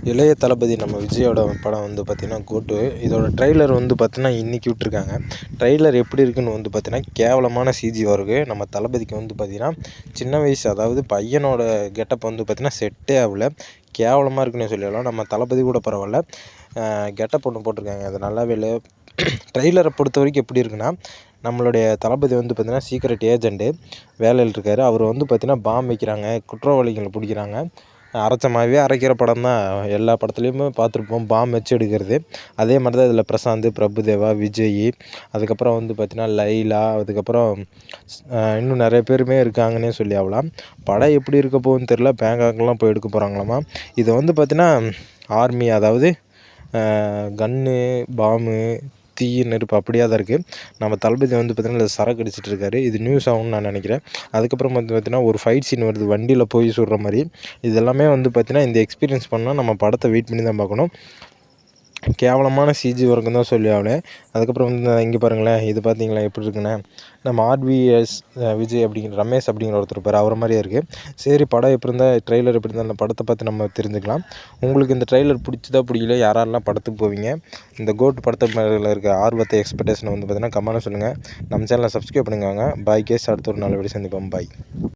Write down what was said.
இளைய தளபதி நம்ம விஜயோட படம் வந்து பார்த்திங்கன்னா கோட்டு. இதோட ட்ரெய்லர் வந்து பார்த்திங்கன்னா இன்றைக்கி விட்ருக்காங்க. ட்ரெய்லர் எப்படி இருக்குன்னு வந்து பார்த்திங்கன்னா கேவலமான சிஜி வருது. நம்ம தளபதிக்கு வந்து பார்த்திங்கன்னா சின்ன வயசு, அதாவது பையனோட கெட்டப் வந்து பார்த்திங்கன்னா செட்டே ஆகல. கேவலமாக இருக்குன்னு சொல்லிடலாம். நம்ம தளபதி கூட பரவாயில்ல, கெட்டப் ஒன்று போட்டிருக்காங்க, அது நல்லாவே இல்லை. ட்ரெய்லரை பொறுத்த வரைக்கும் எப்படி இருக்குன்னா, நம்மளுடைய தளபதி வந்து பார்த்திங்கன்னா சீக்ரெட் ஏஜெண்ட்டு வேலையில் இருக்கார். அவர் வந்து பார்த்திங்கன்னா பாம் வைக்கிறாங்க, குற்றவாளிகளை பிடிக்கிறாங்க. அரைச்சமாகவே அரைக்கிற படம் தான் எல்லா படத்துலேயுமே பார்த்துருப்போம், பாம் வச்சு எடுக்கிறது. அதே மாதிரி தான் இதில் பிரசாந்த், பிரபுதேவா, விஜய், அதுக்கப்புறம் வந்து பார்த்திங்கன்னா லைலா, அதுக்கப்புறம் இன்னும் நிறைய பேருமே இருக்காங்கன்னே சொல்லி ஆகலாம். படம் எப்படி இருக்க போகுதுன்னு தெரில. பேங்காக்லாம் போய் எடுக்க போகிறாங்களாமா. இதை வந்து பார்த்திங்கன்னா ஆர்மி, அதாவது கன்னு, பாமு, தீ, நெருப்பு அப்படியே தான் இருக்குது. நம்ம தளபதி வந்து பார்த்திங்கன்னா சரக்கு அடிச்சிட்டு இருக்காரு. இது நியூஸ் ஆகும்னு நான் நினைக்கிறேன். அதுக்கப்புறம் வந்து பார்த்திங்கன்னா ஒரு ஃபைட் சீன் வருது வண்டியில் போய் சுடுற மாதிரி. இதெல்லாமே வந்து பார்த்திங்கன்னா இந்த எக்ஸ்பீரியன்ஸ் பண்ணால் நம்ம படத்தை வெயிட் பண்ணி தான் பார்க்கணும். கேவலமான சிஜி ஒர்க்குன்னு தான் சொல்லி ஆகணும். அதுக்கப்புறம் வந்து இங்கே பாருங்களேன், இது பார்த்தீங்களா எப்படி இருக்குன்னு. நம்ம ஆர்விஎஸ் விஜய் அப்படிங்கிற ரமேஷ் அப்படிங்கிற ஒருத்தர் இருப்பார், அவர் மாதிரியே இருக்குது. சரி, படம் எப்படி இருந்தால், ட்ரெய்லர் எப்படி இருந்தால், அந்த படத்தை பார்த்து நம்ம தெரிஞ்சுக்கலாம். உங்களுக்கு இந்த ட்ரெய்லர் பிடிச்சதா பிடிக்கல, யாரெல்லாம் படத்துக்கு போவீங்க, இந்த கோட் படத்து மேலே இருக்க ஆர்வத்தை, எக்ஸ்பெக்டேஷனை வந்து பார்த்தீங்கன்னா கமெண்ட்டில் சொல்லுங்கள். நம்ம சேனலை சப்ஸ்கிரைப் பண்ணுங்க. பாய் கேஸ், அடுத்த ஒரு நல்ல வீடியோ சந்திப்போம். பாய்.